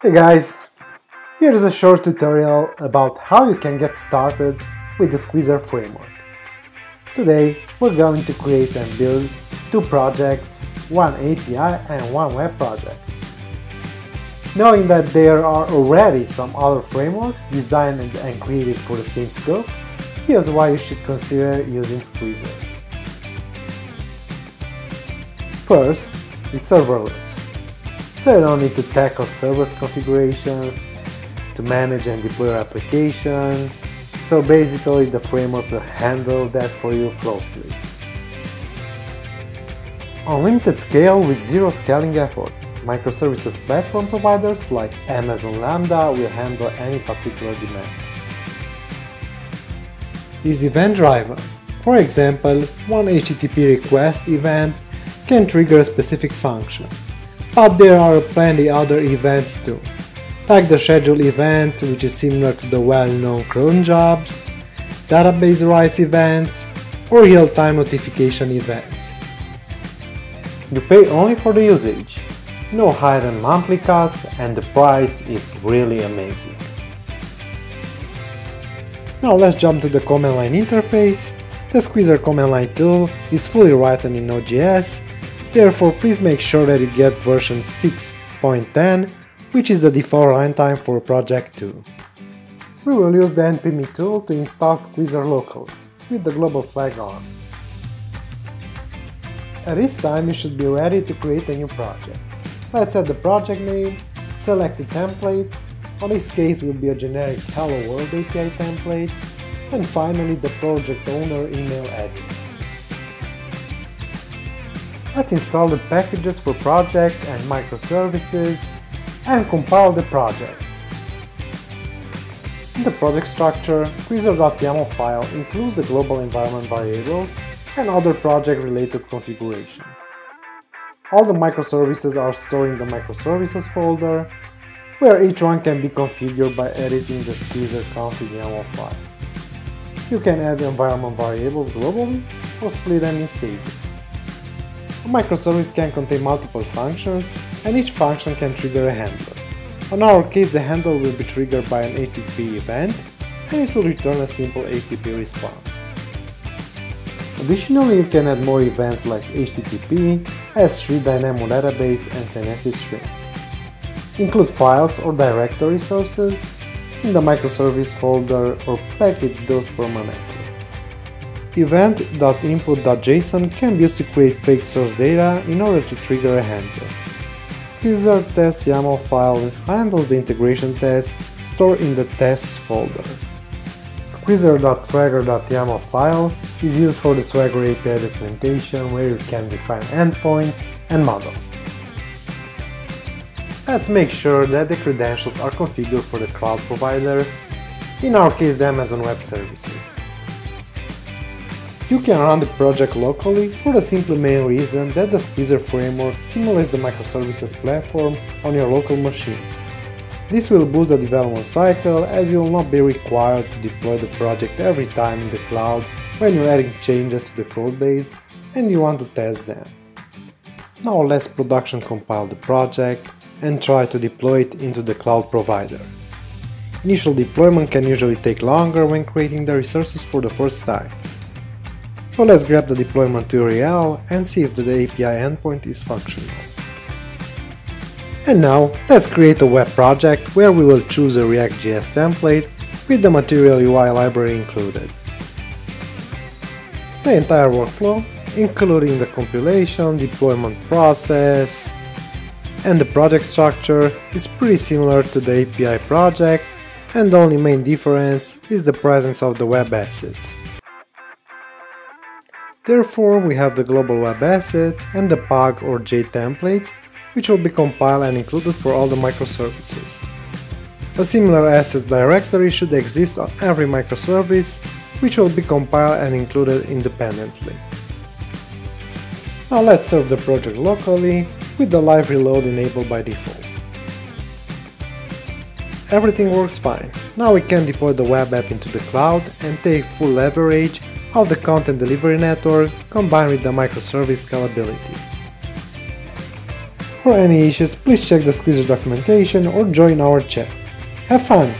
Hey guys, here is a short tutorial about how you can get started with the Squeezer framework. Today we're going to create and build two projects, one API and one web project. Knowing that there are already some other frameworks designed and created for the same scope, here's why you should consider using Squeezer. First is serverless. So you don't need to tackle serverless configurations, to manage and deploy your application, so basically the framework will handle that for you flawlessly. Unlimited scale with zero scaling effort. Microservices platform providers like Amazon Lambda will handle any particular demand. Is event driven. For example, one HTTP request event can trigger a specific function. But there are plenty other events too, like the schedule events, which is similar to the well-known cron jobs, database writes events, or real-time notification events. You pay only for the usage, no hidden monthly costs, and the price is really amazing. Now let's jump to the command line interface. The Squeezer command line tool is fully written in Node.js. Therefore, please make sure that you get version 6.10, which is the default runtime for Project 2. We will use the npm tool to install Squeezer locally, with the global flag on. At this time, you should be ready to create a new project. Let's add the project name, select the template, in this case will be a generic Hello World API template, and finally the project owner email address. Let's install the packages for project and microservices and compile the project. In the project structure, Squeezer.YAML file includes the global environment variables and other project-related configurations. All the microservices are stored in the microservices folder, where each one can be configured by editing the Squeezer config YAML file. You can add environment variables globally or split them in stages. A microservice can contain multiple functions, and each function can trigger a handler. In our case, the handler will be triggered by an HTTP event, and it will return a simple HTTP response. Additionally, you can add more events like HTTP, S3 Dynamo Database, and Tennessee String. Include files or directory sources in the microservice folder or package those permanently. Event.input.json can be used to create fake source data in order to trigger a handler. Squeezer test YAML file handles the integration tests stored in the tests folder. Squeezer.swagger.yaml file is used for the Swagger API documentation, where you can define endpoints and models. Let's make sure that the credentials are configured for the cloud provider, in our case the Amazon Web Services. You can run the project locally for the simple main reason that the Squeezer framework simulates the microservices platform on your local machine. This will boost the development cycle, as you will not be required to deploy the project every time in the cloud when you're adding changes to the codebase and you want to test them. Now let's production compile the project and try to deploy it into the cloud provider. Initial deployment can usually take longer when creating the resources for the first time. So let's grab the deployment URL and see if the API endpoint is functional. And now let's create a web project where we will choose a React.js template with the Material UI library included. The entire workflow, including the compilation, deployment process, and the project structure, is pretty similar to the API project, and the only main difference is the presence of the web assets. Therefore, we have the global web assets and the POG or J templates, which will be compiled and included for all the microservices. A similar assets directory should exist on every microservice, which will be compiled and included independently. Now let's serve the project locally, with the live reload enabled by default. Everything works fine. Now we can deploy the web app into the cloud and take full leverage of the content delivery network combined with the microservice scalability. For any issues, please check the Squeezer documentation or join our chat. Have fun!